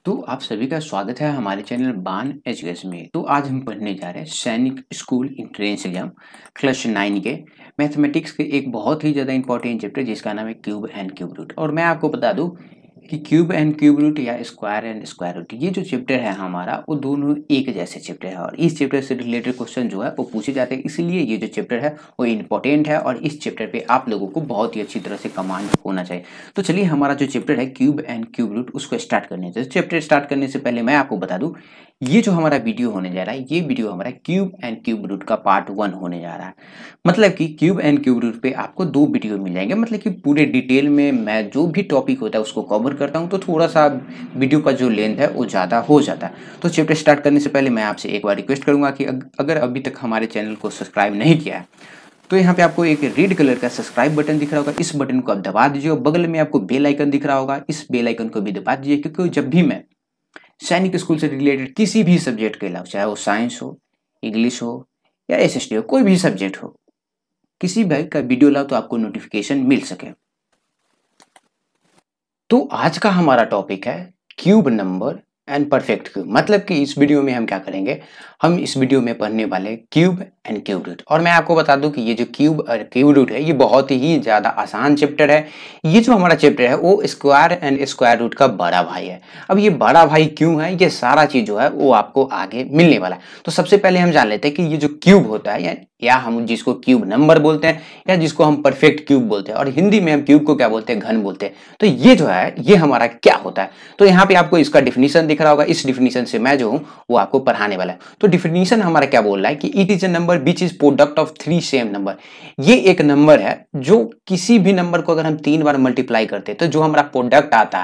तो आप सभी का स्वागत है हमारे चैनल बान एजुकेशन में। तो आज हम पढ़ने जा रहे हैं सैनिक स्कूल एंट्रेंस एग्जाम क्लास 9 के मैथमेटिक्स के एक बहुत ही ज़्यादा इंपॉर्टेंट चैप्टर जिसका नाम है क्यूब एंड क्यूब रूट। और मैं आपको बता दूं कि क्यूब एंड क्यूब रूट या स्क्वायर एंड स्क्वायर रूट ये जो चैप्टर है हमारा वो दोनों एक जैसे चैप्टर है और इस चैप्टर से रिलेटेड क्वेश्चन जो है वो पूछे जाते हैं, इसलिए ये जो चैप्टर है वो इम्पोर्टेंट है और इस चैप्टर पे आप लोगों को बहुत ही अच्छी तरह से कमांड होना चाहिए। तो चलिए हमारा जो चैप्टर है क्यूब एंड क्यूब रूट उसको स्टार्ट करने चाहिए। चैप्टर स्टार्ट करने से पहले मैं आपको बता दूं ये जो हमारा वीडियो होने जा रहा है ये वीडियो हमारा क्यूब एंड क्यूब रूट का पार्ट 1 होने जा रहा है। मतलब कि क्यूब एंड क्यूब रूट पे आपको 2 वीडियो मिल जाएंगे। मतलब कि पूरे डिटेल में मैं जो भी टॉपिक होता है उसको कवर करता हूँ, तो थोड़ा सा वीडियो का जो लेंथ है वो ज़्यादा हो जाता है। तो चैप्टर स्टार्ट करने से पहले मैं आपसे एक बार रिक्वेस्ट करूँगा कि अगर अभी तक हमारे चैनल को सब्सक्राइब नहीं किया है तो यहाँ पे आपको एक रेड कलर का सब्सक्राइब बटन दिख रहा होगा, इस बटन को आप दबा दीजिए और बगल में आपको बेल आइकन दिख रहा होगा, इस बेल आइकन को भी दबा दीजिए, क्योंकि जब भी मैं सैनिक स्कूल से रिलेटेड किसी भी सब्जेक्ट के अलावा, चाहे वो साइंस हो, इंग्लिश हो या एसएसटी हो, कोई भी सब्जेक्ट हो, किसी भी का वीडियो लाओ तो आपको नोटिफिकेशन मिल सके। तो आज का हमारा टॉपिक है cube number and perfect cube. मतलब कि इस वीडियो में हम क्या करेंगे, हम इस वीडियो में पढ़ने वाले क्यूब एंड क्यूब रूट। और मैं आपको बता दूं कि ये जो क्यूब और क्यूब रूट है ये बहुत ही ज़्यादा आसान चैप्टर है। ये जो हमारा चैप्टर है वो स्क्वायर एंड स्क्वायर रूट का बड़ा भाई है। अब ये बड़ा भाई क्यों है, ये सारा चीज़ जो है वो आपको आगे मिलने वाला है। तो सबसे पहले हम जान लेते हैं कि ये जो क्यूब होता है या हम जिसको क्यूब नंबर बोलते हैं या जिसको हम परफेक्ट क्यूब बोलते हैं, और हिंदी में हम क्यूब को क्या बोलते हैं, घन बोलते हैं। तो ये जो है ये हमारा क्या होता है, तो यहाँ पे आपको इसका डिफिनीशन दिख रहा होगा। इस डिफिनीशन से मैं जो हूँ वो आपको पढ़ाने वाला है। तो डिफिनीशन हमारा क्या बोल रहा है कि it is a number which is product of 3 same number. ये एक नंबर है जो किसी भी नंबर को अगर हम 3 बार मल्टीप्लाई करते हैं तो जो हमारा प्रोडक्ट आता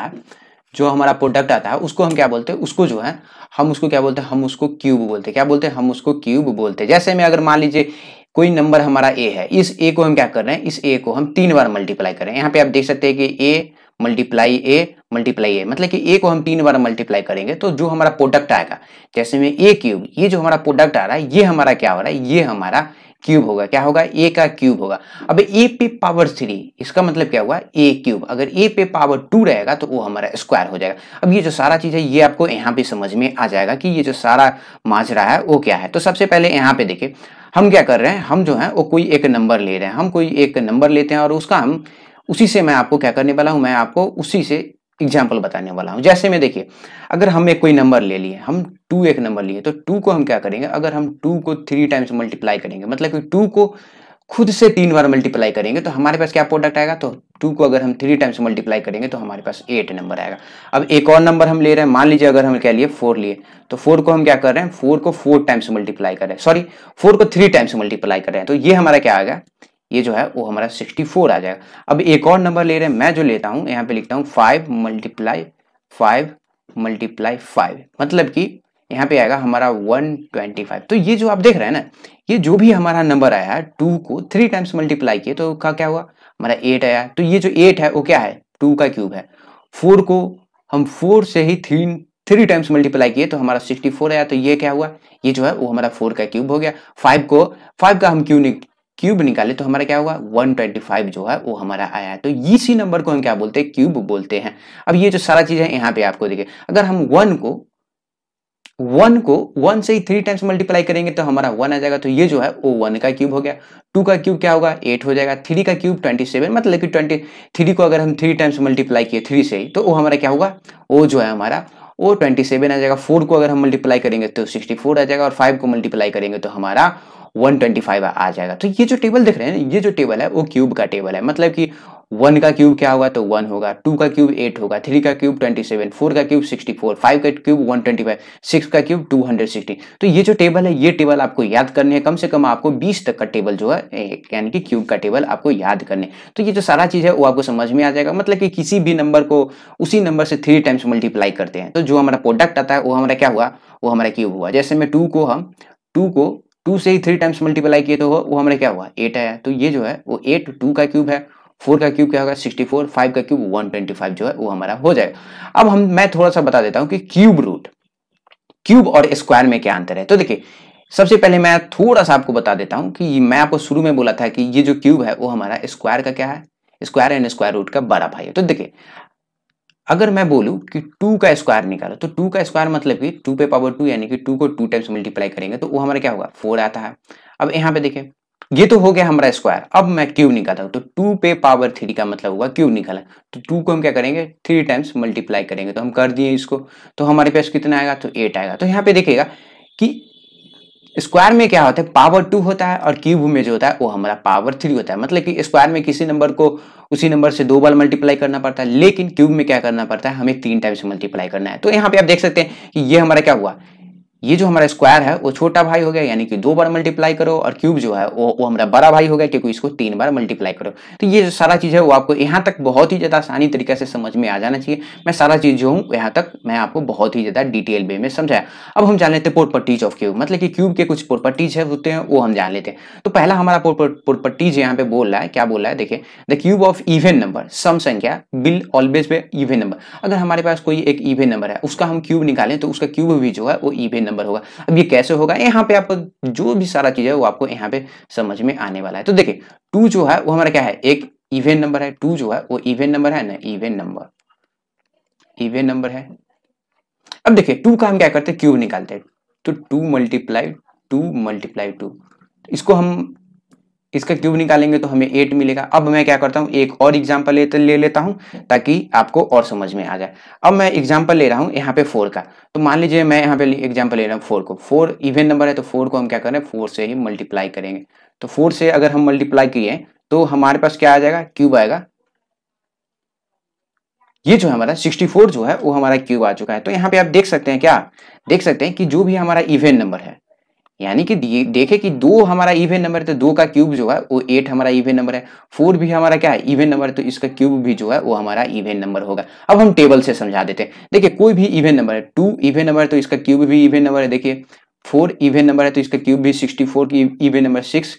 है उसको हम क्या बोलते हैं, उसको जो है हम उसको क्या बोलते हैं, हम उसको क्यूब बोलते हैं। क्या बोलते हैं, हम उसको क्यूब बोलते हैं। जैसे में अगर मान लीजिए कोई नंबर हमारा ए है, इस ए को हम क्या कर रहे हैं, इस ए को हम 3 बार मल्टीप्लाई कर रहे हैं। यहाँ पे आप देख सकते हैं कि ए मल्टीप्लाई ए, मतलब कि ए को हम 3 बार मल्टीप्लाई करेंगे तो जो हमारा प्रोडक्ट आएगा, जैसे में ए क्यूब, ये जो हमारा प्रोडक्ट आ रहा है ये हमारा क्या हो रहा है, ये हमारा क्यूब होगा। क्या होगा, ए का क्यूब होगा। अब ए पे पावर 3, इसका मतलब क्या हुआ, ए क्यूब। अगर ए पे पावर 2 रहेगा तो वो हमारा स्क्वायर हो जाएगा। अब ये जो सारा चीज है ये आपको यहाँ पे समझ में आ जाएगा कि ये जो सारा माजरा है वो क्या है। तो सबसे पहले यहाँ पे देखिए हम क्या कर रहे हैं, हम जो है वो कोई एक नंबर ले रहे हैं, हम कोई एक नंबर लेते हैं और उसका हम उसी से मैं आपको क्या करने वाला हूँ, मैं आपको उसी से एग्जाम्पल बताने वाला हूँ। जैसे में देखिए अगर हम एक कोई नंबर ले लिए, हम 2 एक नंबर लिए, तो 2 को हम क्या करेंगे, अगर हम 2 को 3 टाइम्स मल्टीप्लाई करेंगे, मतलब कि 2 को खुद से 3 बार मल्टीप्लाई करेंगे तो हमारे पास क्या प्रोडक्ट आएगा, तो 2 को अगर हम 3 टाइम्स मल्टीप्लाई करेंगे तो हमारे पास 8 नंबर आएगा। अब एक और नंबर हम ले रहे हैं, मान लीजिए अगर हम क्या लिए 4 लिए, तो 4 को हम क्या कर रहे हैं, 4 को 4 टाइम्स मल्टीप्लाई कर रहे हैं, सॉरी 4 को 3 टाइम्स मल्टीप्लाई कर रहे हैं, तो ये हमारा क्या आ गया, ये जो है वो हमारा 64 आ जाएगा। अब एक और नंबर ले रहे हैं, मैं जो लेता हूं यहाँ पे लिखता हूँ 5 मल्टीप्लाई 5, मतलब कि यहाँ पे आएगा हमारा 125। तो ये जो आप देख रहे हैं ना, ये जो भी हमारा नंबर आया है 2 को 3 टाइम्स मल्टीप्लाई किए तो का क्या हुआ, हमारा 8 आया। तो ये जो 8 है वो क्या है, 2 का क्यूब है। 4 को हम 4 से ही 3 टाइम्स मल्टीप्लाई किए तो हमारा 64 आया। तो ये क्या हुआ, ये जो है वो हमारा 4 का क्यूब हो गया। 5 का हम क्यूब निकाले तो हमारा क्या होगा, 125 जो है वो हमारा आया है। तो इसी नंबर को हम क्या बोलते हैं, क्यूब बोलते हैं। अब ये जो सारा चीज है यहाँ पे आपको देखिए, अगर हम 1 को 1 से ही 3 टाइम्स मल्टीप्लाई करेंगे तो हमारा 1 आ जाएगा। तो ये जो है वो 1 का क्यूब हो गया। 2 का क्यूब क्या होगा, 8 हो जाएगा। 3 का क्यूब 27, मतलब कि 23 को अगर हम 3 टाइम्स मल्टीप्लाई किए 3 से ही तो वो हमारा क्या होगा, वो जो है हमारा वो 27 आ जाएगा। 4 को अगर हम मल्टीप्लाई करेंगे तो 64 आ जाएगा और 5 को मल्टीप्लाई करेंगे तो हमारा 125 आ जाएगा। तो ये जो टेबल देख रहे हैं, ये जो टेबल है वो क्यूब का टेबल है। मतलब कि 1 का क्यूब क्या होगा, तो 1 होगा। 2 का क्यूब 8 होगा। 3 का क्यूब 27, 4 का क्यूब 64, 5 का क्यूब 125, 6 का क्यूब 260। तो ये जो टेबल है ये टेबल आपको याद करनी है। कम से कम आपको 20 तक का टेबल जो है यानी कि क्यूब का टेबल आपको याद करने। तो ये जो सारा चीज है वो आपको समझ में आ जाएगा। मतलब कि किसी भी नंबर को उसी नंबर से 3 टाइम्स मल्टीप्लाई करते हैं तो जो हमारा प्रोडक्ट आता है वो हमारा क्या हुआ, वो हमारा क्यूब हुआ। जैसे में 2 से ही 3 टाइम्स मल्टीप्लाई किए तो वो हमारे क्या हुआ, 8 आया। तो ये जो है वो 8 2 का क्यूब है। 4 का क्यूब क्या होगा, 64, 5 का क्यूब 125 जो है वो हमारा हो जाएगा। अब मैं थोड़ा सा बता देता हूं कि क्यूब और स्क्वायर में क्या अंतर है। तो देखिए सबसे पहले मैं थोड़ा सा आपको बता देता हूं कि मैं आपको शुरू में बोला था कि ये जो क्यूब है वो हमारा स्क्वायर का क्या है, स्क्वायर एंड स्क्वायर रूट का बड़ा भाई है। तो देखिए अगर मैं बोलूं कि 2 का स्क्वायर निकालो, तो 2 का स्क्वायर मतलब कि 2 पे पावर 2 यानी कि 2 को 2 टाइम्स मल्टीप्लाई करेंगे तो वो हमारा क्या होगा 4 आता है। अब यहाँ पे देखिए ये तो हो गया हमारा स्क्वायर। अब मैं क्यूब निकालता हूँ तो 2 पे पावर 3 का मतलब हुआ क्यूब निकाला, तो 2 को हम क्या करेंगे 3 टाइम्स मल्टीप्लाई करेंगे, तो हम कर दिए इसको, तो हमारे पास कितना आएगा तो 8 आएगा। तो यहाँ पे देखिएगा कि स्क्वायर में क्या होता है पावर 2 होता है और क्यूब में जो होता है वो हमारा पावर 3 होता है। मतलब कि स्क्वायर में किसी नंबर को उसी नंबर से 2 बार मल्टीप्लाई करना पड़ता है, लेकिन क्यूब में क्या करना पड़ता है हमें 3 टाइम्स मल्टीप्लाई करना है। तो यहाँ पे आप देख सकते हैं कि ये हमारा क्या हुआ, ये जो हमारा स्क्वायर है वो छोटा भाई हो गया, यानी कि 2 बार मल्टीप्लाई करो, और क्यूब जो है वो हमारा बड़ा भाई हो गया क्योंकि इसको 3 बार मल्टीप्लाई करो। तो ये जो सारा चीज है वो आपको यहाँ तक बहुत ही ज्यादा आसानी तरीके से समझ में आ जाना चाहिए। मैं सारा चीज जो हूँ यहाँ तक मैं आपको बहुत ही ज्यादा डिटेल वे में समझाया। अब हम जान लेते हैं प्रॉपर्टीज ऑफ क्यूब, मतलब कि क्यूब के कुछ प्रॉपर्टीज है होते हैं वो हम जान लेते हैं। तो पहला हमारा प्रॉपर्टीज यहाँ पे बोल रहा है, क्या बोल रहा है देखिए, the cube of even number सम संख्या will always be even number. अगर हमारे पास कोई एक इवन नंबर है उसका हम क्यूब निकालें तो उसका क्यूब भी जो है वो इवन नंबर होगा। अब ये कैसे होगा, यहाँ पे आपको जो भी सारा चीज है वो आपको यहाँ पे समझ में आने वाला है। तो देखिए 2 जो है वो हमारा क्या है एक इवन नंबर है, 2 जो है वो इवन नंबर है ना, इवन नंबर है। अब देखिए 2 का हम क्या करते हैं क्यूब निकालते हैं, तो 2 मल्टीप्लाई 2 इसको हम इसका क्यूब निकालेंगे तो हमें 8 मिलेगा। अब मैं क्या करता हूँ एक और एग्जांपल ले लेता हूँ ताकि आपको और समझ में आ जाए। अब मैं एग्जांपल ले रहा हूँ यहाँ पे 4 का, तो मान लीजिए मैं यहाँ पे एग्जांपल ले रहा हूँ 4 को, 4 इवन नंबर है तो 4 को हम क्या करें 4 से ही मल्टीप्लाई करेंगे। तो 4 से अगर हम मल्टीप्लाई किए तो हमारे पास क्या आ जाएगा क्यूब आएगा, ये जो है हमारा 64 जो है वो हमारा क्यूब आ चुका है। तो यहाँ पे आप देख सकते हैं, क्या देख सकते हैं कि जो भी हमारा इवन नंबर है, यानी कि देखे कि 2 हमारा इवन नंबर है तो 2 का क्यूब जो है वो 8 हमारा इवन नंबर है, 4 भी हमारा क्या है इवन नंबर है तो इसका क्यूब भी जो है वो हमारा इवन नंबर होगा। अब हम टेबल से समझा देते हैं। देखिए कोई भी इवन नंबर है, 2 इवन नंबर है तो इसका क्यूब भी इवन नंबर है, देखिए 4 इवन नंबर है तो इसका क्यूब भी 64 की इवन नंबर, 6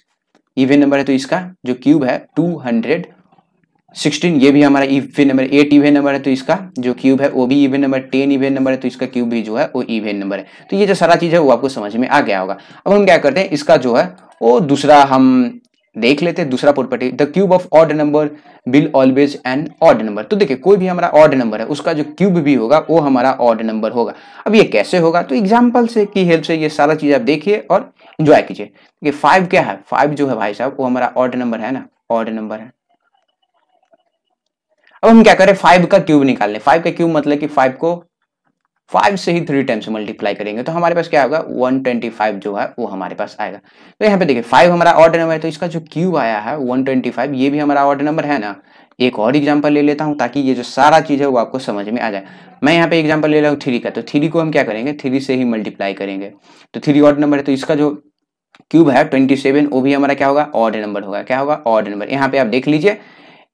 इवन नंबर है तो इसका जो क्यूब है 216, ये भी हमारा इवन नंबर, 8 इवन नंबर है तो इसका जो क्यूब है वो भी इवन नंबर, 10 इवन नंबर है तो इसका क्यूब भी जो है वो इवन नंबर है। तो ये जो सारा चीज है वो आपको समझ में आ गया होगा। अब हम क्या करते हैं इसका जो है वो दूसरा हम देख लेते हैं, दूसरा property, the cube of odd number will always an odd number. तो देखिए कोई भी हमारा ऑड नंबर है उसका जो क्यूब भी होगा वो हमारा ऑड नंबर होगा। अब ये कैसे होगा, तो एग्जाम्पल से की हेल्प से ये सारा चीज आप देखिए और एंजॉय कीजिए। ये 5 क्या है, 5 जो है भाई साहब वो हमारा ऑड नंबर है ना, ऑड नंबर है। अब हम क्या करें 5 का क्यूब निकाल लें। 5 का क्यूब मतलब कि 5 को 5 से ही 3 टाइम्स मल्टीप्लाई करेंगे तो हमारे पास क्या होगा 125 जो है वो हमारे पास आएगा। तो यहाँ पे देखिए 5 हमारा ऑड नंबर है तो इसका जो क्यूब आया है 125, ये भी हमारा ऑड नंबर है ना। एक और एग्जांपल ले लेता हूँ ताकि ये जो सारा चीज है वो आपको समझ में आ जाए। मैं यहाँ पे एग्जांपल ले रहा हूँ 3 का, तो 3 को हम क्या करेंगे 3 से ही मल्टीप्लाई करेंगे। तो 3 ऑड नंबर है तो इसका जो क्यूब है 27, वो भी हमारा क्या होगा ऑड नंबर होगा, क्या होगा ऑड नंबर। यहाँ पे आप देख लीजिए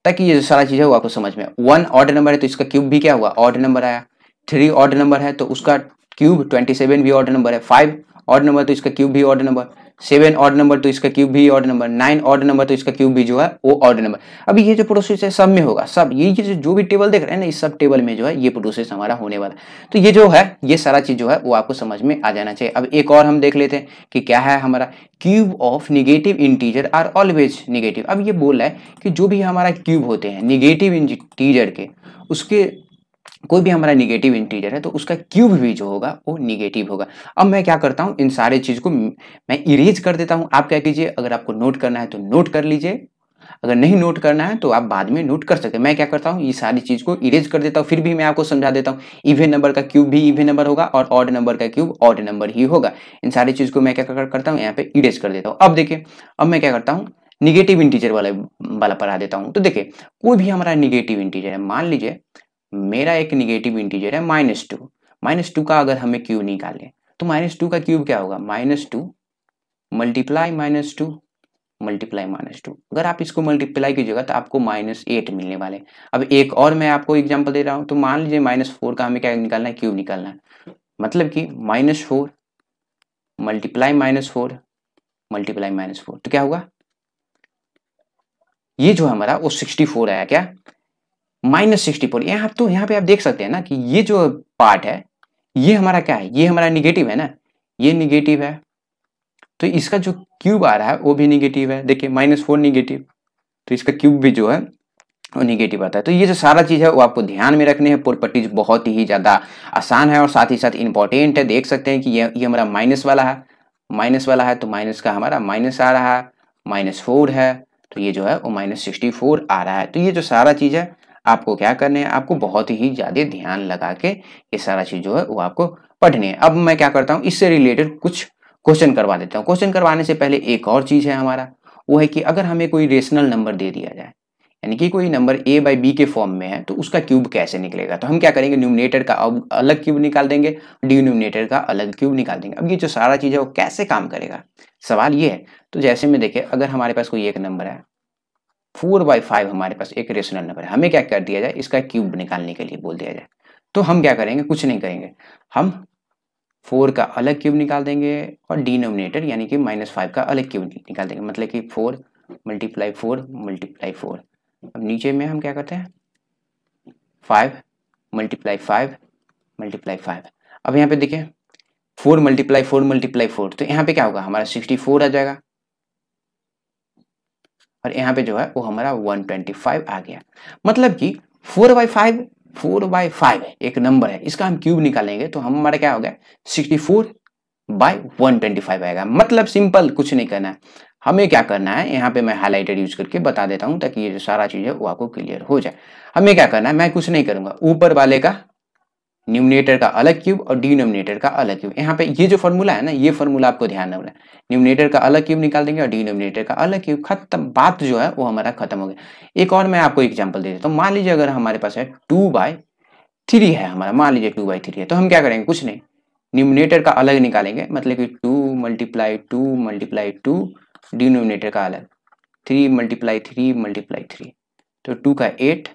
ताकि ये जो सारा चीज है वो आपको समझ में। 1 ऑड नंबर है तो इसका क्यूब भी क्या हुआ ऑड नंबर आया। 3 ऑड नंबर है तो उसका क्यूब 27 भी ऑड नंबर है। 5 ऑड नंबर तो इसका क्यूब भी ऑड नंबर। 7 ऑड नंबर तो इसका क्यूब भी ऑड नंबर। 9 ऑड नंबर तो इसका क्यूब भी जो है वो ऑड नंबर। अभी ये जो प्रोसेस है सब में होगा, सब ये जो भी टेबल देख रहे हैं ना इस सब टेबल में जो है ये प्रोसेस हमारा होने वाला है। तो ये जो है ये सारा चीज जो है वो आपको समझ में आ जाना चाहिए। अब एक और हम देख लेते हैं कि क्या है हमारा cube of negative integer are always negative. अब ये बोल रहा है कि जो भी हमारा क्यूब होते हैं निगेटिव इंटीजर के, उसके कोई भी हमारा निगेटिव इंटीजर है तो उसका क्यूब भी जो होगा वो निगेटिव होगा। अब मैं क्या करता हूं इन सारे चीज को मैं इरेज कर देता हूं। आप क्या कीजिए अगर आपको नोट करना है तो नोट कर लीजिए, अगर नहीं नोट करना है तो आप बाद में नोट कर सकते हैं। मैं क्या करता हूँ ये सारी चीज को इरेज कर देता हूँ, फिर भी मैं आपको समझा देता हूँ इवन नंबर का क्यूब भी इवन नंबर होगा और ऑड नंबर का क्यूब ऑड नंबर ही होगा। इन सारी चीज को मैं क्या करता हूँ यहाँ पे इरेज कर देता हूँ। अब देखिए अब मैं क्या करता हूँ निगेटिव इंटीजर वाला पढ़ा देता हूँ। तो देखिए कोई भी हमारा निगेटिव इंटीजर है, मान लीजिए मेरा एक निगेटिव इंटीजर है -2, -2 का अगर हमें क्यूब निकालें तो -2 का क्यूब क्या होगा -2 मल्टीप्लाई -2 मल्टीप्लाई -2। अगर आप इसको मल्टीप्लाई कीजिएगा तो आपको -8 मिलने वाले। अब एक और मैं आपको एग्जांपल दे रहा हूं, तो मान लीजिए -4 का हमें क्या निकालना है क्यूब निकालना है, मतलब कि -4 मल्टीप्लाई -4 मल्टीप्लाई -4, तो क्या होगा ये जो हमारा वो 64 आया, क्या -64। यहाँ पे आप देख सकते हैं ना कि ये जो पार्ट है ये हमारा क्या है, ये हमारा निगेटिव है ना, ये निगेटिव है तो इसका जो क्यूब आ रहा है वो भी निगेटिव है। देखिए -4 निगेटिव तो इसका क्यूब भी जो है वो निगेटिव आता है। तो ये जो सारा चीज़ है वो आपको ध्यान में रखने हैं। प्रॉपर्टीज बहुत ही ज़्यादा आसान है और साथ ही साथ इंपॉर्टेंट है। देख सकते हैं कि ये हमारा माइनस वाला है, तो माइनस का हमारा माइनस आ रहा है, -4 है, तो ये जो है वो -64 आ रहा है। तो ये जो सारा चीज़ है आपको क्या करने हैं, आपको बहुत ही ज़्यादा ध्यान लगा के ये सारा चीज़ जो है वो आपको पढ़नी है। अब मैं क्या करता हूँ, इससे रिलेटेड कुछ क्वेश्चन करवा देता हूँ। क्वेश्चन करवाने से पहले एक और चीज़ है हमारा, वो है कि अगर हमें कोई रेशनल नंबर दे दिया जाए, यानी कि कोई नंबर a बाई बी के फॉर्म में है, तो उसका क्यूब कैसे निकलेगा। तो हम क्या करेंगे, न्यूमरेटर का अब अलग क्यूब निकाल देंगे, डिनोमिनेटर का अलग क्यूब निकाल देंगे। अब ये जो सारा चीज़ है वो कैसे काम करेगा, सवाल ये है। तो जैसे में देखिए, अगर हमारे पास कोई एक नंबर है 4/5, हमारे पास एक रेशनल नंबर है, हमें क्या कर दिया जाए, इसका क्यूब निकालने के लिए बोल दिया जाए, तो हम क्या करेंगे, कुछ नहीं करेंगे, हम 4 का अलग क्यूब निकाल देंगे और डिनोमिनेटर यानी कि -5 का अलग क्यूब निकाल देंगे। मतलब कि 4 × 4 × 4। अब नीचे में हम क्या करते हैं, 5 × 5 × 5। अब यहाँ पे देखिए 4 × 4 × 4, तो यहाँ पे क्या होगा, हमारा 64 आ जाएगा और यहाँ पे जो है वो हमारा 125 आ गया। मतलब कि 4/5 एक नंबर है, इसका हम क्यूब निकालेंगे तो हम हमारा क्या हो गया, 64/125 आएगा। मतलब सिंपल, कुछ नहीं करना है, हमें क्या करना है, यहाँ पे मैं हाईलाइटेड यूज करके बता देता हूँ ताकि ये जो सारा चीज़ है वो आपको क्लियर हो जाए। हमें क्या करना है, मैं कुछ नहीं करूँगा, ऊपर वाले का न्यूमरेटर का अलग क्यूब और डिनोमिनेटर का अलग क्यूब। यहाँ पे ये जो फॉर्मूला है ना, ये फॉर्मूला आपको ध्यान रखना है। न्यूमरेटर का अलग क्यूब निकाल देंगे और डिनोमिनेटर का अलग क्यूब, खत्म, बात जो है वो हमारा खत्म हो गया। एक और मैं आपको एग्जांपल दे देता हूँ। मान लीजिए अगर हमारे पास है 2/3 है हमारा, मान लीजिए 2/3 है, तो हम क्या करेंगे, कुछ नहीं, न्यूमरेटर का अलग निकालेंगे, मतलब कि 2 × 2 × 2, डिनोमिनेटर का अलग 3 × 3 × 3, तो 2 का 8,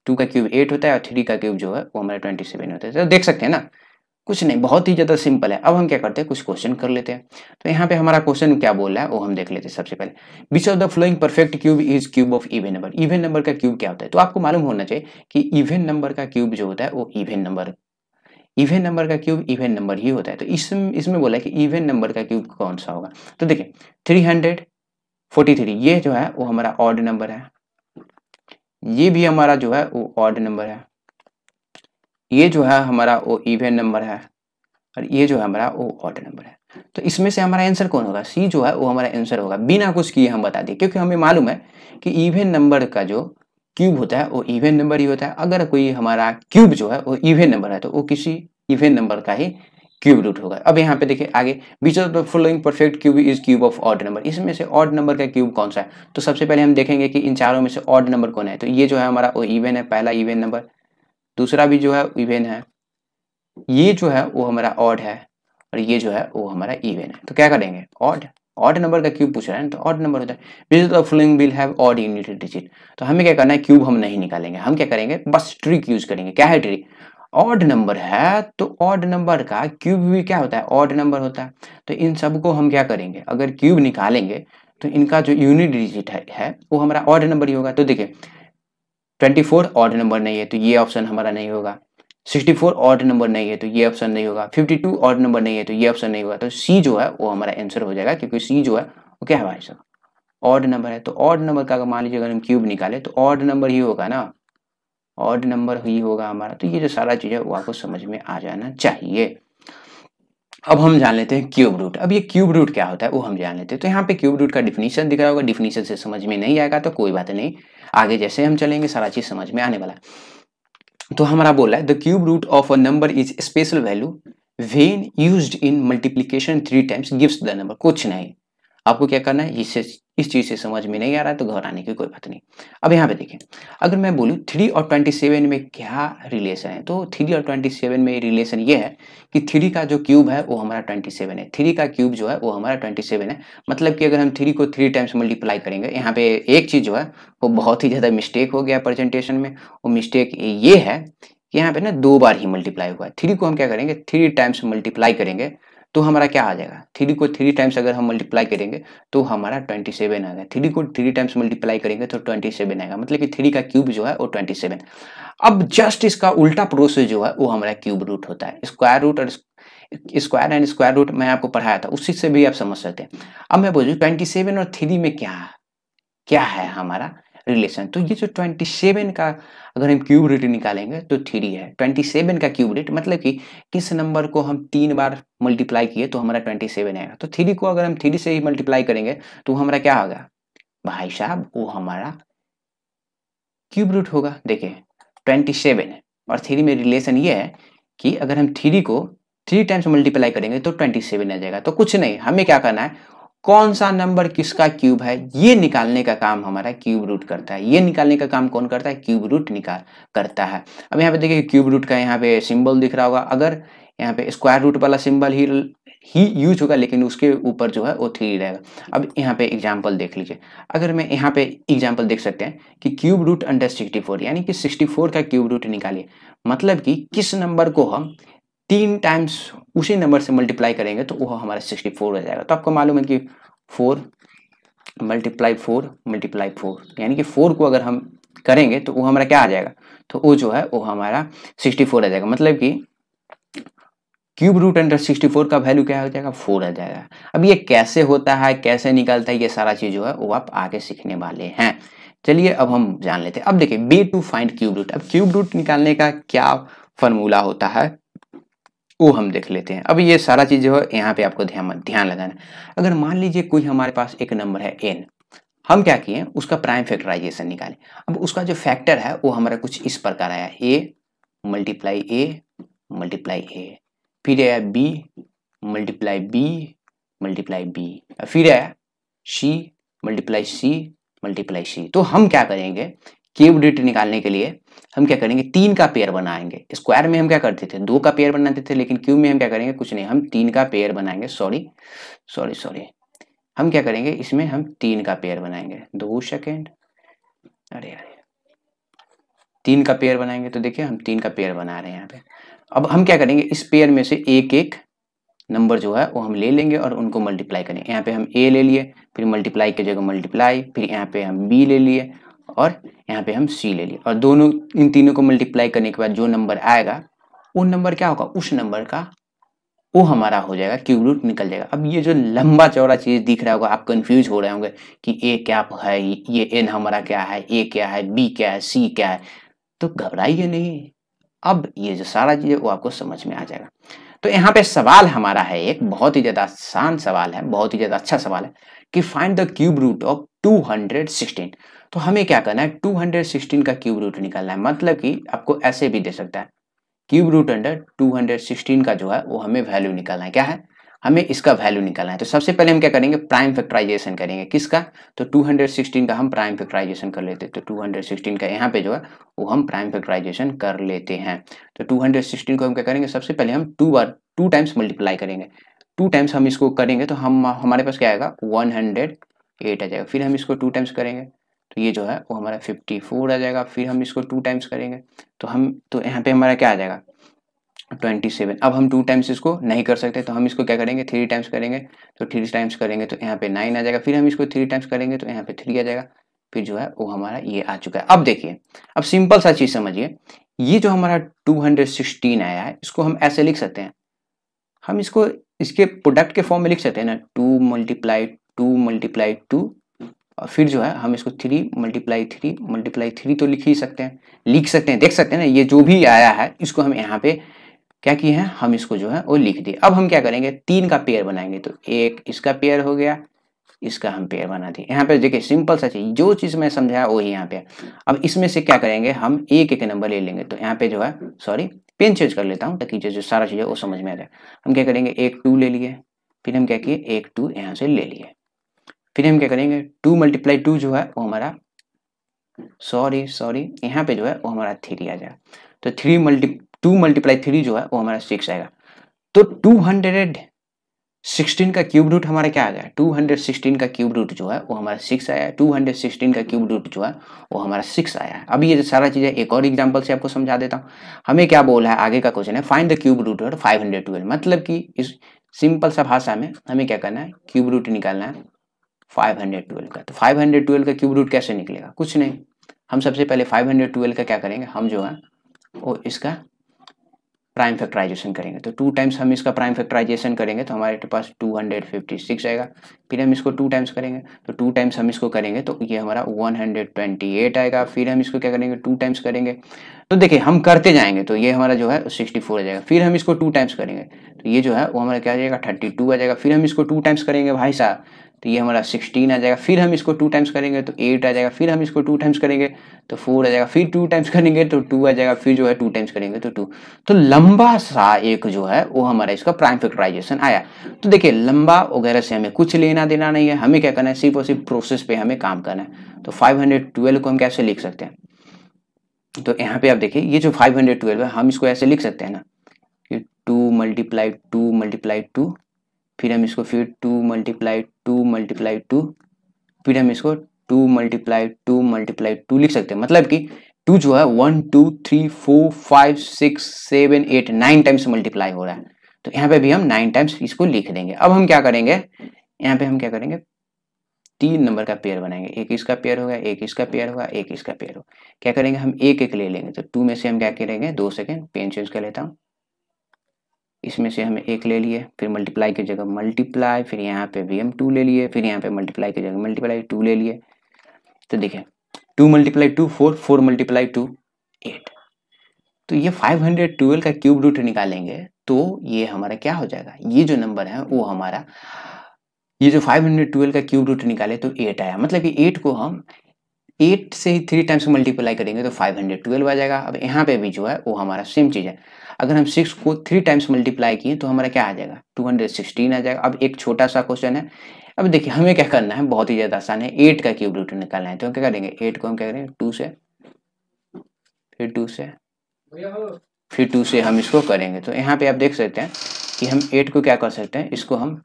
2 का क्यूब 8 होता है और 3 का क्यूब जो है वो हमारा 27 होता है। तो देख सकते हैं ना, कुछ नहीं, बहुत ही ज़्यादा सिंपल है। अब हम क्या करते हैं, कुछ क्वेश्चन कर लेते हैं। तो यहाँ पे हमारा क्वेश्चन क्या बोल रहा है वो हम देख लेते हैं। सबसे पहले, which of the flowing perfect cube is cube of even number. Even number का क्यूब क्या होता है, तो आपको मालूम होना चाहिए कि इवन नंबर का क्यूब जो होता है वो इवन नंबर का क्यूब इवन नंबर ही होता है। तो इसमें बोला है कि इवन नंबर का क्यूब कौन सा होगा। तो देखिए 343, ये जो है वो हमारा ऑड नंबर है, ये भी हमारा जो है वो ऑड नंबर है, ये जो है हमारा वो इवन नंबर है और ये जो है हमारा वो ऑड नंबर है। तो इसमें से हमारा आंसर कौन होगा, सी जो है वो हमारा आंसर होगा। बिना कुछ किए हम बता दिए, क्योंकि हमें मालूम है कि इवन नंबर का जो क्यूब होता है वो इवन नंबर ही होता है। अगर कोई हमारा क्यूब जो है वो इवन नंबर है तो वो किसी इवन नंबर का ही क्यूब रूट होगा। अब यहाँ पे देखिए आगे, which of the following perfect cube is cube of odd number. इसमें से ऑड नंबर का क्यूब कौन सा है, तो सबसे पहले हम देखेंगे कि इन चारों में से ऑड नंबर कौन है। तो ये जो है हमारा वो इवन है, पहला इवन नंबर, दूसरा भी जो है इवन है, ये जो है वो हमारा ऑड है और ये जो है वो हमारा इवन है। तो क्या करेंगे, ऑड नंबर का क्यूब पूछ रहा है ना, तो ऑड नंबर होता है। Which of the following will have odd unit digit. तो हमें क्या करना है, क्यूब हम नहीं निकालेंगे, हम क्या करेंगे, बस ट्रिक यूज करेंगे। क्या है ट्रिक, ऑड नंबर है तो ऑड नंबर का क्यूब भी क्या होता है, ऑड नंबर होता है। तो इन सबको हम क्या करेंगे, अगर क्यूब निकालेंगे तो इनका जो यूनिट डिजिट है वो हमारा ऑड नंबर ही होगा। तो देखिए 24 ऑड नंबर नहीं है तो ये ऑप्शन हमारा नहीं होगा, 64 ऑड नंबर नहीं है तो ये ऑप्शन नहीं होगा, 52 ऑड नंबर नहीं है तो ये ऑप्शन नहीं होगा। तो सी जो है वो हमारा आंसर हो जाएगा, क्योंकि सी जो है वो क्या है भाई साहब, ऑड नंबर है। तो ऑड नंबर का अगर मान लीजिए अगर हम क्यूब निकाले तो ऑड नंबर ही होगा ना, ऑड नंबर ही होगा हमारा। तो ये जो सारा चीज़ है वो आपको समझ में आ जाना चाहिए। अब हम जान लेते हैं क्यूब रूट। अब ये क्यूब रूट क्या होता है वो हम जान लेते हैं। तो यहाँ पे क्यूब रूट का डिफिनीशन दिख रहा होगा, डिफिनीशन से समझ में नहीं आएगा तो कोई बात नहीं, आगे जैसे हम चलेंगे सारा चीज़ समझ में आने वाला है। तो हमारा बोल रहा है the cube root of a number is special value when used in multiplication 3 times gives the number. कुछ नहीं, आपको क्या करना है, इससे इस चीज़ से समझ में नहीं आ रहा है तो घबराने की कोई बात नहीं। अब यहाँ पे देखें, अगर मैं बोलूँ 3 और 27 में क्या रिलेशन है, तो 3 और 27 में रिलेशन ये है कि 3 का जो क्यूब है वो हमारा 27 है, 3 का क्यूब जो है वो हमारा 27 है। मतलब कि अगर हम 3 को 3 टाइम्स मल्टीप्लाई करेंगे, यहाँ पे एक चीज़ जो है वो बहुत ही ज़्यादा मिस्टेक हो गया प्रेजेंटेशन में। वो मिस्टेक ये है कि यहाँ पे ना 2 बार ही मल्टीप्लाई हुआ है। 3 को हम क्या करेंगे, 3 टाइम्स मल्टीप्लाई करेंगे तो हमारा क्या आ जाएगा, 3 को 3 टाइम्स अगर हम मल्टीप्लाई करेंगे तो हमारा 27 आ गया। 3 को 3 टाइम्स मल्टीप्लाई करेंगे तो 27 आएगा, मतलब कि 3 का क्यूब जो है वो 27। अब जस्ट इसका उल्टा प्रोसेस जो है वो हमारा क्यूब रूट होता है। स्क्वायर रूट और स्क्वायर एंड स्क्वायर रूट मैं आपको पढ़ाया था, उसी से भी आप समझ सकते हैं। अब मैं बोलूँ 27 और 3 में क्या है हमारा रिलेशन। तो ये जो 27 का अगर हम क्यूब रूट निकालेंगे तो 3 है। 27 का क्यूब रूट मतलब कि किस नंबर को हम 3 बार मल्टीप्लाई किए तो हमारा 27 आएगा। तो 3 को अगर हम 3 से ही मल्टीप्लाई करेंगे तो हमारा क्या होगा भाई साहब, वो हमारा क्यूब रूट होगा। देखिए 27 और 3 में रिलेशन ये है कि अगर हम 3 को 3 टाइम्स मल्टीप्लाई करेंगे तो 27 आ जाएगा। तो कुछ नहीं, हमें क्या करना है, कौन सा नंबर किसका क्यूब है ये निकालने का काम हमारा क्यूब रूट करता है। ये निकालने का काम कौन करता है, क्यूब रूट निकाल करता है। अब यहाँ पे देखिए क्यूब रूट का यहाँ पे सिंबल दिख रहा होगा, अगर यहाँ पे स्क्वायर रूट वाला सिंबल ही यूज होगा लेकिन उसके ऊपर जो है वो 3 रहेगा। अब यहाँ पे एग्जाम्पल देख लीजिए, अगर मैं यहाँ पे एग्जाम्पल देख सकते हैं कि क्यूब रूट अंडर 64 यानी कि 64 का क्यूब रूट निकालिए, मतलब कि किस नंबर को हम 3 टाइम्स उसी नंबर से मल्टीप्लाई करेंगे तो वो हमारा 64 हो जाएगा। तो आपको मालूम है कि 4 मल्टीप्लाई 4 यानी कि 4 को अगर हम करेंगे तो वो हमारा क्या आ जाएगा, तो वो जो है वो हमारा 64 आ जाएगा। मतलब कि क्यूब रूट अंडर 64 का वैल्यू क्या हो जाएगा, 4 आ जाएगा। अब ये कैसे होता है, कैसे निकलता है, ये सारा चीज जो है वो आप आगे सीखने वाले हैं। चलिए अब हम जान लेते हैं। अब देखिए way to find cube root. अब क्यूब रूट निकालने का क्या फॉर्मूला होता है वो हम देख लेते हैं। अब ये सारा चीज जो है यहाँ पे आपको ध्यान लगाना है। अगर मान लीजिए कोई हमारे पास एक नंबर है n, हम क्या किए उसका प्राइम फैक्टराइजेशन निकालें। अब उसका जो फैक्टर है वो हमारा कुछ इस प्रकार आया, a मल्टीप्लाई a, फिर आया b मल्टीप्लाई b, फिर आया c मल्टीप्लाई c। तो हम क्या करेंगे, क्यूब रूट निकालने के लिए हम क्या करेंगे, 3 का पेयर बनाएंगे। स्क्वायर में हम क्या करते थे, 2 का पेयर बनाते थे, लेकिन क्यूब में हम क्या करेंगे, कुछ नहीं, हम 3 का पेयर बनाएंगे। सॉरी हम क्या करेंगे, इसमें हम 3 का पेयर बनाएंगे। 2 सेकेंड, अरे 3 का पेयर बनाएंगे। तो देखिए हम 3 का पेयर बना रहे हैं यहाँ पे। अब हम क्या करेंगे, इस पेयर में से एक एक नंबर जो है वो हम ले लेंगे और उनको मल्टीप्लाई करेंगे। यहाँ पे हम a ले लिए, फिर मल्टीप्लाई की जगह मल्टीप्लाई, फिर यहाँ पे हम b ले लिए और यहाँ पे हम c ले लिए, और दोनों इन तीनों को मल्टीप्लाई करने के बाद जो नंबर आएगा वो नंबर क्या होगा, उस नंबर का वो हमारा हो जाएगा, क्यूब रूट निकल जाएगा। अब ये जो लंबा चौड़ा चीज दिख रहा होगा, आप कंफ्यूज हो रहे होंगे कि a क्या है, ये n हमारा क्या है, a क्या है, b क्या है, c क्या है। तो घबराइए नहीं, अब ये जो सारा चीज है वो आपको समझ में आ जाएगा। तो यहाँ पे सवाल हमारा है एक बहुत ही ज्यादा आसान सवाल है, बहुत ही ज्यादा अच्छा सवाल है कि find the cube root of 216। तो हमें क्या करना है, 216 का क्यूब रूट निकालना है। मतलब कि आपको ऐसे भी दे सकता है, क्यूब रूट अंडर 216 का जो है वो हमें वैल्यू निकालना है। क्या है, हमें इसका वैल्यू निकालना है। तो सबसे पहले हम क्या करेंगे, प्राइम फैक्टराइजेशन करेंगे। किसका, तो 216 का हम प्राइम फैक्टराइजेशन कर लेते हैं। तो 216 का यहाँ पे जो है वो हम प्राइम फैक्टराइजेशन कर लेते हैं। तो 216 को हम क्या करेंगे, सबसे पहले हम 2 टाइम्स मल्टीप्लाई करेंगे। 2 टाइम्स हम इसको करेंगे तो हम हमारे पास क्या आएगा, 108 आ जाएगा। फिर हम इसको 2 टाइम्स करेंगे तो ये जो है वो हमारा 54 आ जाएगा। फिर हम इसको 2 टाइम्स करेंगे तो यहाँ पे हमारा क्या आ जाएगा, 27। अब हम 2 टाइम्स इसको नहीं कर सकते तो हम इसको क्या करेंगे, 3 टाइम्स करेंगे। तो 3 टाइम्स करेंगे तो यहाँ पे 9 आ जाएगा। फिर हम इसको 3 टाइम्स करेंगे तो यहाँ पे 3 आ जाएगा। फिर जो है वो हमारा ये आ चुका है। अब देखिए, अब सिंपल सा चीज समझिए, ये जो हमारा 216 आया है इसको हम ऐसे लिख सकते हैं, हम इसको इसके प्रोडक्ट के फॉर्म में लिख सकते हैं ना, 2 मल्टीप्लाई 2 और फिर जो है हम इसको 3 मल्टीप्लाई 3 तो लिख ही सकते हैं, देख सकते हैं ना, ये जो भी आया है इसको हम यहाँ पे क्या किए हैं, हम इसको जो है वो लिख दिए। अब हम क्या करेंगे, 3 का पेयर बनाएंगे। तो एक इसका पेयर हो गया, इसका हम पेयर बना दिए। यहाँ पे देखिए सिंपल सा चीज, जो चीज मैं समझाया वही यहाँ पे। अब इसमें से क्या करेंगे, हम एक एक नंबर ले लेंगे। तो यहाँ पे जो है, सॉरी पेन चेंज कर लेता हूँ ताकि जो सारा चीज है वो समझ में आ जाए। हम क्या करेंगे, एक 2 ले लिए, फिर हम क्या किए, एक 2 यहाँ से ले लिए। फिर हम क्या करेंगे, 2 मल्टीप्लाई 2 जो है वो हमारा, सॉरी यहाँ पे जो है वो हमारा 3 आ जाएगा। तो 2 मल्टीप्लाई 3 जो है वो हमारा 6 आएगा। तो 216 का क्यूब रूट हमारा क्या आ गया, 216 का क्यूब रूट जो है वो हमारा 6 आया है। 216 का क्यूब रूट जो है वो हमारा 6 आया है। अब ये जो सारा चीज है एक और एग्जांपल से आपको समझा देता हूँ। हमें क्या बोला है, आगे का क्वेश्चन है find the cube root of 512। मतलब कि इस सिंपल सा भाषा में हमें क्या करना है, क्यूब रूट निकालना है 512 का। तो 512 का क्यूब रूट कैसे निकलेगा, कुछ नहीं, हम सबसे पहले 512 का क्या करेंगे, हम जो है वो इसका प्राइम फैक्टराइजेशन करेंगे। तो 2 टाइम्स हम इसका प्राइम फैक्टराइजेशन करेंगे तो हमारे पास 256 आएगा। फिर हम इसको 2 टाइम्स करेंगे तो 2 टाइम्स हम इसको करेंगे तो ये हमारा 128 आएगा। फिर हम इसको क्या करेंगे 2 टाइम्स करेंगे तो देखिए हम करते जाएंगे तो ये हमारा जो है 64 आ जाएगा। फिर हम इसको 2 टाइम्स करेंगे तो ये जो है वो हमारा क्या आ जाएगा 32 आ जाएगा। फिर हम इसको 2 टाइम्स करेंगे भाई साहब तो ये हमारा 16 आ जाएगा। फिर हम इसको 2 टाइम्स करेंगे तो 8 आ जाएगा। फिर हम इसको 2 टाइम्स करेंगे तो 4 आ जाएगा। फिर 2 टाइम्स करेंगे तो 2 आ जाएगा। फिर जो है 2 टाइम्स करेंगे तो 2। तो लंबा सा एक जो है वो हमारा इसका प्राइम फैक्टराइजेशन आया। तो देखिए लंबा वगैरह से हमें कुछ लेना देना नहीं है, हमें क्या करना है सिर्फ और सिर्फ प्रोसेस पे हमें काम करना है। तो 512 को हम कैसे लिख सकते हैं, तो यहाँ पे आप देखिए ये जो 512 है हम इसको ऐसे लिख सकते हैं ना कि 2 × 2 × 2, फिर हम इसको फिर 2 × 2 × 2, फिर हम इसको 2 × 2 × 2 लिख सकते हैं। मतलब कि 2 जो है 1 2 3 4 5 6 7 8 9 टाइम्स मल्टीप्लाई हो रहा है। तो यहाँ पे भी हम 9 टाइम्स इसको लिख देंगे। अब हम क्या करेंगे, यहाँ पे हम क्या करेंगे 3 नंबर का पेयर बनाएंगे। एक इसका पेयर होगा, एक इसका पेयर होगा, एक इसका पेयर होगा। क्या करेंगे हम एक एक ले लेंगे। तो 2 में से हम क्या करेंगे 2 सेकेंड पेन चेंज कर लेता हूँ। इसमें से हमें एक ले लिए, फिर मल्टीप्लाई की जगह मल्टीप्लाई, फिर यहाँ पे भी हम 2 ले लिए, फिर यहाँ पे मल्टीप्लाई की जगह मल्टीप्लाई 2 ले लिए। तो देखिए 2 × 2 4, 4 × 2 8। तो ये 512 का क्यूब रूट निकालेंगे तो ये हमारा क्या हो जाएगा, ये जो नंबर है वो हमारा, ये जो 512 का क्यूब रूट निकाले तो 8 आया। मतलब कि 8 को हम 8 से ही 3 टाइम्स मल्टीप्लाई करेंगे तो 512 आ जाएगा। अब यहाँ पे भी जो है वो हमारा सेम चीज़ है। अगर हम 6 को 3 टाइम्स मल्टीप्लाई किए तो हमारा क्या आ जाएगा 216 आ जाएगा। अब एक छोटा सा क्वेश्चन है, अब देखिए हमें क्या करना है, बहुत ही ज़्यादा आसान है। 8 का क्यूब रूट निकालना है तो हम क्या करेंगे 8 को हम क्या करेंगे 2 से, फिर 2 से, फिर 2 से हम इसको करेंगे। तो यहाँ पे आप देख सकते हैं कि हम 8 को क्या कर सकते हैं, इसको हम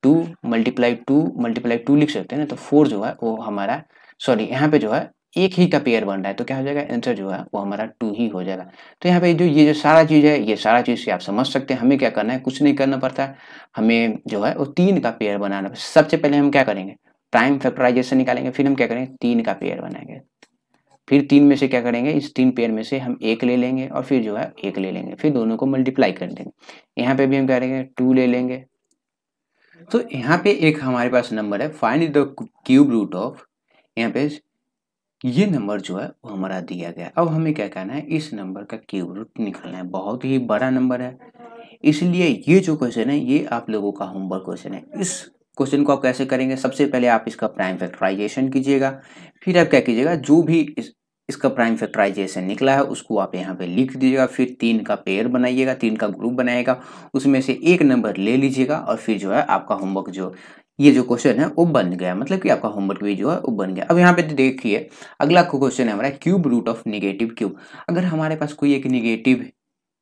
2 × 2 × 2 लिख सकते हैं ना। तो 4 जो है वो हमारा, सॉरी यहाँ पे जो है एक ही का पेयर बन रहा है तो क्या हो जाएगा आंसर जो है वो हमारा 2 ही हो जाएगा। तो यहाँ पे जो ये जो सारा चीज़ है, ये सारा चीज़ से आप समझ सकते हैं हमें क्या करना है, कुछ नहीं करना पड़ता है। हमें जो है वो 3 का पेयर बनाना है। सबसे पहले हम क्या करेंगे प्राइम फैक्टराइजेशन निकालेंगे, फिर हम क्या करेंगे 3 का पेयर बनाएंगे, फिर 3 में से क्या करेंगे इस 3 पेयर में से हम एक ले लेंगे और फिर जो है एक ले लेंगे, फिर दोनों को मल्टीप्लाई कर देंगे। यहाँ पे भी हम क्या करेंगे 2 ले लेंगे। तो यहाँ पे एक हमारे पास नंबर है, find the cube root of, यहाँ पे ये नंबर जो है वो हमारा दिया गया। अब हमें क्या करना है इस नंबर का क्यूब रूट निकालना है। बहुत ही बड़ा नंबर है, इसलिए ये जो क्वेश्चन है ये आप लोगों का होमवर्क क्वेश्चन है। इस क्वेश्चन को आप कैसे करेंगे, सबसे पहले आप इसका प्राइम फैक्टराइजेशन कीजिएगा, फिर आप क्या कीजिएगा जो भी इसका प्राइम फैक्टराइजेशन निकला है उसको आप यहाँ पे लिख दीजिएगा, फिर 3 का पेयर बनाइएगा, 3 का ग्रुप बनाइएगा, उसमें से एक नंबर ले लीजिएगा और फिर जो है आपका होमवर्क जो ये जो क्वेश्चन है वो बन गया। मतलब कि आपका होमवर्क भी जो है वो बन गया। अब यहाँ पे देखिए अगला क्वेश्चन है हमारा cube root of negative cube. अगर हमारे पास कोई एक नेगेटिव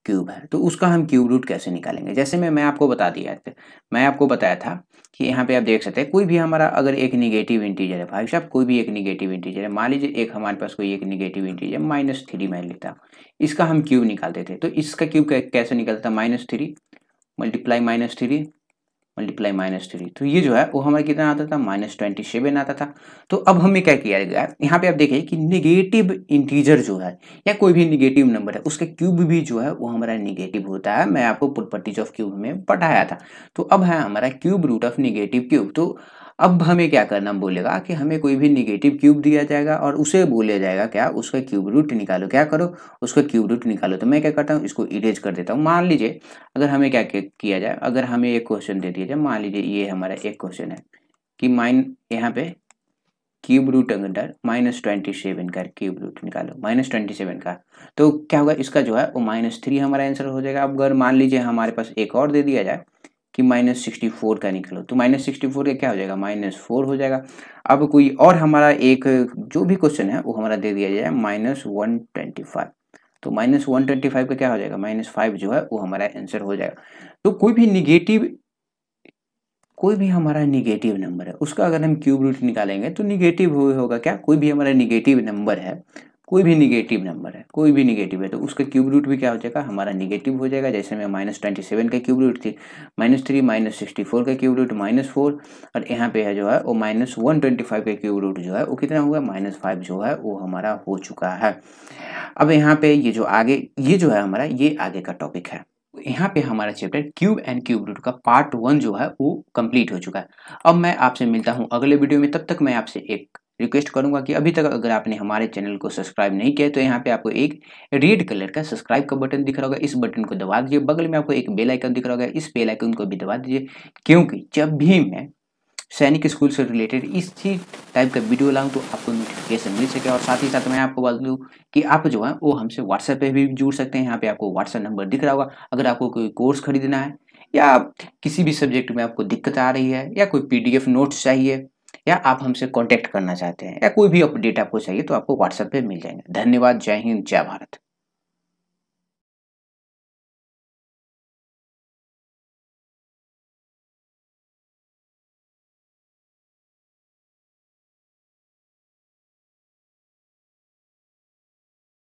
क्यूब है तो उसका हम क्यूब रूट कैसे निकालेंगे। जैसे मैं आपको बता दिया था, मैं आपको बताया था कि यहाँ पे आप देख सकते हैं कोई भी हमारा अगर एक निगेटिव इंटीजर है, भाई साहब कोई भी एक निगेटिव इंटीजर है, मान लीजिए एक हमारे पास कोई एक निगेटिव इंटीजर -3 मान लेता हूँ, इसका हम क्यूब निकालते थे। तो इसका क्यूब कैसे निकलता, -3 मल्टीप्लाई -3 मल्टीप्लाई -3, तो ये जो है वो हमारा कितना आता था -27 आता था। तो अब हमें क्या किया गया, यहाँ पे आप देखिए कि नेगेटिव इंटीजर जो है या कोई भी नेगेटिव नंबर है उसका क्यूब भी जो है वो हमारा नेगेटिव होता है। मैं आपको प्रॉपर्टीज ऑफ क्यूब में पढ़ाया था। तो अब है हमारा cube root of negative cube. तो अब हमें क्या करना बोलेगा कि हमें कोई भी नेगेटिव क्यूब दिया जाएगा और उसे बोला जाएगा क्या उसका क्यूब रूट निकालो, क्या करो उसका क्यूब रूट निकालो। तो मैं क्या करता हूँ इसको इरेज कर देता हूँ। मान लीजिए अगर हमें क्या किया जाए, अगर हमें एक क्वेश्चन दे दिया जाए, मान लीजिए ये हमारा एक क्वेश्चन है कि यहाँ पे क्यूब रूट अंडर -27 का क्यूब रूट निकालो, -27 का, तो क्या होगा इसका जो है वो -3 हमारा आंसर हो जाएगा। अब अगर मान लीजिए हमारे पास एक और दे दिया जाए कि -64 का निकालो, तो -64 का क्या हो जाएगा -4 हो जाएगा। अब कोई और हमारा एक जो भी क्वेश्चन है वो हमारा दे दिया जाए -125, तो -125 का क्या हो जाएगा -5 जो है वो हमारा आंसर हो जाएगा। तो कोई भी हमारा निगेटिव नंबर है उसका अगर हम क्यूब रूट निकालेंगे तो निगेटिव होगा क्या, कोई भी हमारा निगेटिव नंबर है, कोई भी निगेटिव नंबर है, कोई भी निगेटिव है तो उसका क्यूब रूट भी क्या हो जाएगा हमारा निगेटिव हो जाएगा। जैसे में -27 का क्यूब रूट थी -3, -64 का क्यूब रूट -4 और यहाँ पे है जो है वो -125 का क्यूब रूट जो है वो कितना होगा -5 जो है वो हमारा हो चुका है। अब यहाँ पे ये जो आगे ये जो है हमारा ये आगे का टॉपिक है। यहाँ पे हमारा chapter cube and cube root का पार्ट 1 जो है वो कंप्लीट हो चुका है। अब मैं आपसे मिलता हूँ अगले वीडियो में, तब तक मैं आपसे एक रिक्वेस्ट करूंगा कि अभी तक अगर आपने हमारे चैनल को सब्सक्राइब नहीं किया तो यहाँ पे आपको एक रेड कलर का सब्सक्राइब का बटन दिख रहा होगा, इस बटन को दबा दीजिए। बगल में आपको एक बेल आइकन दिख रहा होगा, इस बेल आइकन को भी दबा दीजिए, क्योंकि जब भी मैं सैनिक स्कूल से रिलेटेड इसी टाइप का वीडियो लाऊं तो आपको नोटिफिकेशन मिल सके। और साथ ही साथ मैं आपको बता दूं कि आप जो है वो हमसे व्हाट्सएप पे भी जुड़ सकते हैं। यहाँ पे आपको व्हाट्सएप नंबर दिख रहा होगा। अगर आपको कोई कोर्स खरीदना है या किसी भी सब्जेक्ट में आपको दिक्कत आ रही है या कोई पीडीएफ नोट्स चाहिए या आप हमसे कॉन्टेक्ट करना चाहते हैं या कोई भी अपडेट आपको चाहिए तो आपको व्हाट्सएप पे मिल जाएंगे। धन्यवाद। जय हिंद, जय भारत।